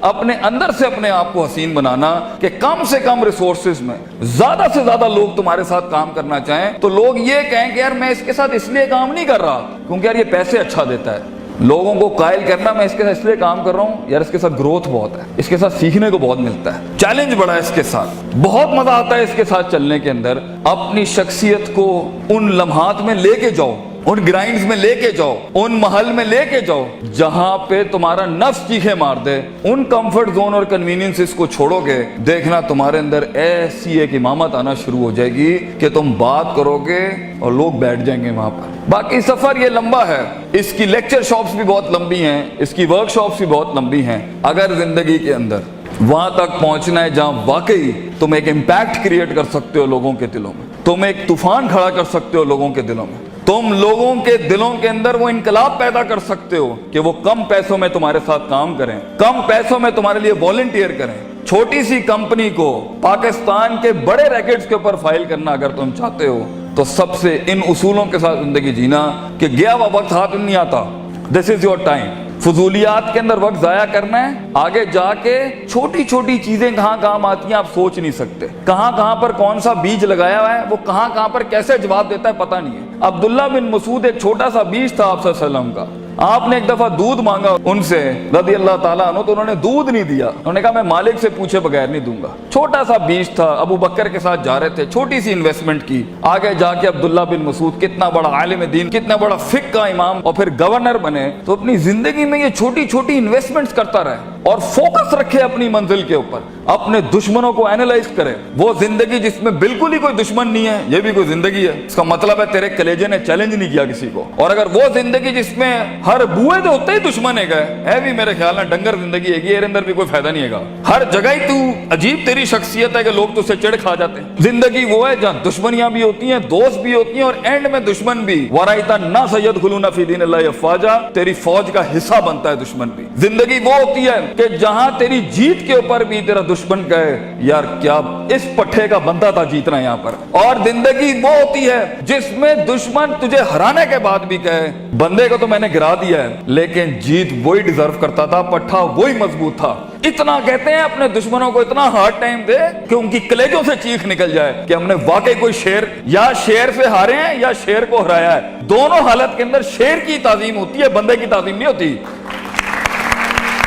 اپنے اندر سے اپنے آپ کو حسین بنانا کہ کم سے کم ریسورسز میں زیادہ سے زیادہ لوگ تمہارے ساتھ کام کرنا چاہیں تو لوگ یہ کہیں کہ یار میں اس کے ساتھ اس لیے کام نہیں کر رہا کیونکہ یار یہ پیسے اچھا دیتا ہے. لوگوں کو قائل کرنا میں اس کے ساتھ اس لیے کام کر رہا ہوں یار اس کے ساتھ گروتھ بہت ہے, اس کے ساتھ سیکھنے کو بہت ملتا ہے, چیلنج بڑا ہے اس کے ساتھ, بہت مزہ آتا ہے اس کے ساتھ چلنے کے اندر. اپنی شخصیت کو ان لمحات میں لے کے جاؤ, ان گرائنڈز میں لے کے جاؤ, ان محل میں لے کے جاؤ جہاں پہ تمہارا نفس چیخے مار دے. ان کمفرٹ زون اور کنوینئنس کو چھوڑو گے, دیکھنا تمہارے اندر ایسی ایک امامت آنا شروع ہو جائے گی کہ تم بات کرو گے اور لوگ بیٹھ جائیں گے وہاں پر. باقی سفر یہ لمبا ہے, اس کی لیکچر شاپس بھی بہت لمبی ہیں, اس کی ورک شاپس بھی بہت لمبی ہیں. اگر زندگی کے اندر وہاں تک پہنچنا ہے جہاں واقعی تم ایک امپیکٹ کریٹ کر سکتے ہو لوگوں کے دلوں میں, تم ایک طوفان کھڑا کر سکتے ہو لوگوں کے دلوں میں, تم لوگوں کے دلوں کے اندر وہ انقلاب پیدا کر سکتے ہو کہ وہ کم پیسوں میں تمہارے ساتھ کام کریں, کم پیسوں میں تمہارے لیے والنٹیئر کریں. چھوٹی سی کمپنی کو پاکستان کے بڑے ریکٹس کے اوپر فائل کرنا اگر تم چاہتے ہو تو سب سے ان اصولوں کے ساتھ زندگی جینا کہ گیا ہوا وقت ہاتھ میں نہیں آتا. دس از یور ٹائم. فضولیات کے اندر وقت ضائع کرنا ہے, آگے جا کے چھوٹی چھوٹی چیزیں کہاں کام آتی ہیں آپ سوچ نہیں سکتے. کہاں کہاں پر کون سا بیج لگایا ہوا ہے وہ کہاں کہاں پر کیسے جواب دیتا ہے پتہ نہیں ہے. عبداللہ بن مسعود ایک چھوٹا سا بیج تھا آپ صلی اللہ علیہ وسلم کا. آپ نے ایک دفعہ دودھ مانگا ان سے رضی اللہ تعالیٰ عنہ تو انہوں نے دودھ نہیں دیا. انہوں نے کہا میں مالک سے پوچھے بغیر نہیں دوں گا. چھوٹا سا بیج تھا, ابو بکر کے ساتھ جا رہے تھے, چھوٹی سی انویسٹمنٹ کی. آگے جا کے عبداللہ بن مسعود کتنا بڑا عالم دین, کتنا بڑا فقہ کا امام اور پھر گورنر بنے. تو اپنی زندگی میں یہ چھوٹی چھوٹی انویسٹمنٹس کرتا رہے اور فوکس رکھے اپنی منزل کے اوپر, اپنے دشمنوں کو اینالائز کرے. وہ زندگی جس میں بالکل ہی کوئی دشمن نہیں ہے یہ بھی کوئی زندگی ہے, اس کا مطلب ہے تیرے کلیجے نے چیلنج نہیں کیا کسی کو. اور اگر وہ زندگی جس میں ہر بوئے تو ہوتے ہی دشمن ہے بھی میرے خیال میں ڈنگر زندگی ہے, یہ اندر بھی کوئی فائدہ نہیں ہے. ہر جگہ ہی تو عجیب تیری شخصیت ہے کہ لوگ تو سے چڑ کھا جاتے ہیں. زندگی وہ ہے جہاں دشمنیاں بھی ہوتی ہیں, دوست بھی ہوتی ہیں اور اینڈ میں دشمن بھی. ورائتا نا سید خلونا فی دین اللہ افواجا, تیری فوج کا حصہ بنتا ہے دشمن بھی. زندگی وہ ہوتی ہے کہ جہاں تیری جیت کے اوپر بھی تیرا دشمن کہے یار کیا اس پٹھے کا بندہ تھا جیتنا یہاں پر. اور زندگی وہ ہوتی ہے جس میں دشمن تجھے ہرانے کے بعد بھی کہے بندے کو تو میں نے گرا دیا ہے لیکن جیت وہی ڈیزرو کرتا تھا, پٹھا وہی مضبوط تھا. اتنا کہتے ہیں اپنے دشمنوں کو اتنا ہارڈ ٹائم دے کہ ان کی کلیجوں سے چیخ نکل جائے کہ ہم نے واقعی کوئی شیر یا شیر سے ہارے ہیں یا شیر کو ہرایا ہے. دونوں حالت کے اندر شیر کی تعظیم ہوتی ہے, بندے کی تعظیم نہیں ہوتی.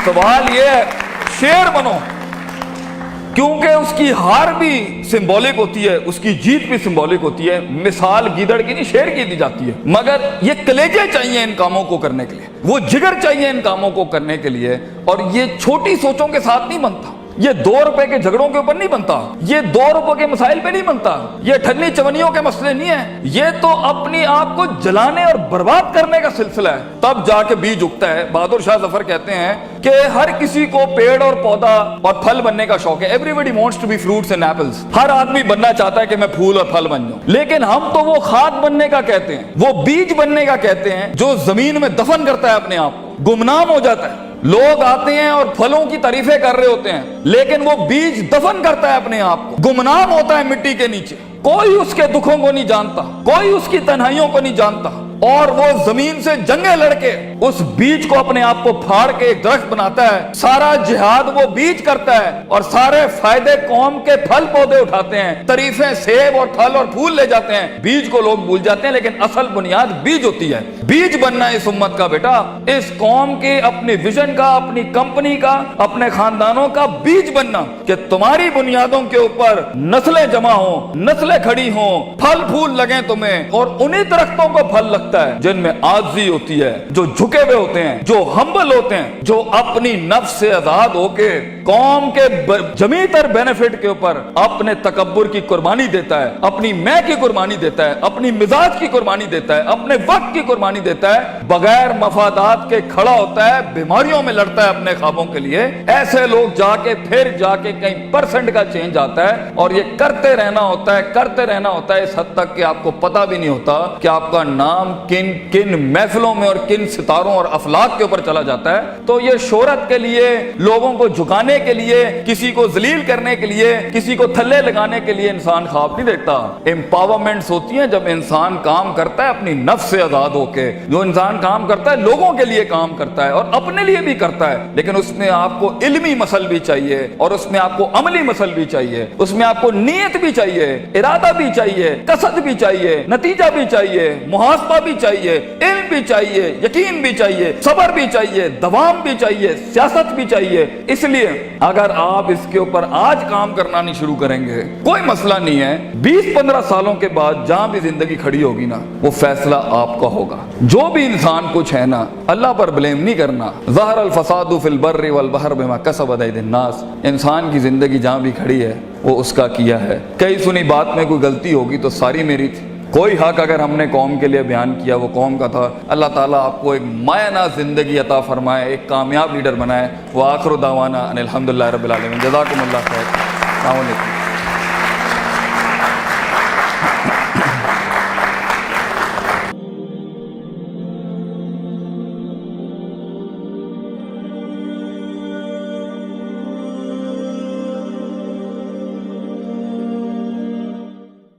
سوال یہ ہے شیر بنو کیونکہ اس کی ہار بھی سمبولک ہوتی ہے, اس کی جیت بھی سمبولک ہوتی ہے. مثال گیدڑ کی نہیں شیر کی دی جاتی ہے, مگر یہ کلیجے چاہیے ان کاموں کو کرنے کے لیے, وہ جگر چاہیے ان کاموں کو کرنے کے لیے. اور یہ چھوٹی سوچوں کے ساتھ نہیں بنتا, یہ 2 روپے کے جھگڑوں کے اوپر نہیں بنتا, یہ 2 روپے کے مسائل پہ نہیں بنتا, یہ ٹھنی چونیوں کے مسئلے نہیں ہیں. یہ تو اپنی آپ کو جلانے اور برباد کرنے کا سلسلہ ہے, تب جا کے بیج اگتا ہے. بہادر شاہ ظفر کہتے ہیں کہ ہر کسی کو پیڑ اور پودا اور پھل بننے کا شوق ہے. Everybody wants to be fruits and apples. ہر آدمی بننا چاہتا ہے کہ میں پھول اور پھل بن جاؤں, لیکن ہم تو وہ کھاد بننے کا کہتے ہیں, وہ بیج بننے کا کہتے ہیں جو زمین میں دفن کرتا ہے اپنے آپ کو, گمنام ہو جاتا ہے. لوگ آتے ہیں اور پھلوں کی تعریفیں کر رہے ہوتے ہیں لیکن وہ بیج دفن کرتا ہے اپنے آپ کو, گمنام ہوتا ہے مٹی کے نیچے. کوئی اس کے دکھوں کو نہیں جانتا, کوئی اس کی تنہائیوں کو نہیں جانتا, اور وہ زمین سے جنگیں لڑ کے اس بیج کو اپنے آپ کو پھاڑ کے ایک درخت بناتا ہے. سارا جہاد وہ بیج کرتا ہے اور سارے فائدے قوم کے پھل پودے اٹھاتے ہیں, تعریفیں سیب اور پھل اور پھول لے جاتے ہیں. بیج کو لوگ بھول جاتے ہیں لیکن اصل بنیاد بیج ہوتی ہے. بیج بننا اس امت کا بیٹا, اس قوم کے اپنی ویژن کا, اپنی کمپنی کا, اپنے خاندانوں کا بیج بننا کہ تمہاری بنیادوں کے اوپر نسلیں جمع ہوں, نسلیں کھڑی ہوں, پھل پھول لگیں تمہیں. اور انہی درختوں کو پھل لگتا ہے جن میں عاجزی ہوتی ہے, جو جھکے ہوئے ہوتے ہیں, جو ہمبل ہوتے ہیں, جو اپنی نفس سے آزاد ہو کے قوم کے جمیع تر بینیفٹ کے اوپر اپنے تکبر کی قربانی دیتا ہے, اپنی میں کی قربانی دیتا ہے, اپنی مزاج کی قربانی دیتا ہے, اپنے وقت کی قربانی دیتا ہے, بغیر مفادات کے کھڑا ہوتا ہے, بیماریوں میں لڑتا ہے اپنے خوابوں کے لیے. ایسے لوگ جا کے پھر جا کے کہیں % کا چینج آتا ہے. اور یہ کرتے رہنا ہوتا ہے, کرتے رہنا ہوتا ہے, اس حد تک کہ آپ کو پتہ بھی نہیں ہوتا کہ آپ کا نام کن کن محفلوں میں اور کن ستاروں اور افلاک کے اوپر چلا جاتا ہے. تو یہ شہرت کے لیے, لوگوں کو جھکانے گرانے کے لیے, کسی کو ذلیل کرنے کے لیے, کسی کو تھلے لگانے کے لیے انسان خواب نہیں دیکھتا. امپاورمنٹس ہوتی ہیں جب انسان کام کرتا ہے اپنی نفس سے آزاد ہو کے. جو انسان کام کرتا ہے لوگوں کے لیے کام کرتا ہے اور اپنے لیے بھی کرتا ہے, لیکن اس میں آپ کو علمی مسل بھی چاہیے اور اس میں آپ کو عملی مسل بھی چاہیے, اس میں آپ کو نیت بھی چاہیے, ارادہ بھی چاہیے, قصد بھی چاہیے, نتیجہ بھی چاہیے, محاسبہ بھی چاہیے, علم بھی چاہیے, یقین بھی چاہیے, صبر بھی چاہیے, دوام بھی چاہیے, سیاست بھی چاہیے. اس لیے اگر آپ اس کے اوپر آج کام کرنا نہیں شروع کریں گے کوئی مسئلہ نہیں ہے, 20-15 سالوں کے بعد جہاں بھی زندگی کھڑی ہوگی نا وہ فیصلہ آپ کا ہوگا. جو بھی انسان کچھ ہے نا اللہ پر بلیم نہیں کرنا. ظہر الفساد فی البر والبحر بما کسبت ایدی الناس. انسان کی زندگی جہاں بھی کھڑی ہے وہ اس کا کیا ہے. کئی سنی بات میں کوئی غلطی ہوگی تو ساری میری تھی. کوئی حق اگر ہم نے قوم کے لیے بیان کیا وہ قوم کا تھا. اللہ تعالیٰ آپ کو ایک معنی زندگی عطا فرمائے, ایک کامیاب لیڈر بنائے. وآخر دعوانا ان الحمدللہ رب العالمین. جزاکم اللہ خیر. السلام علیکم.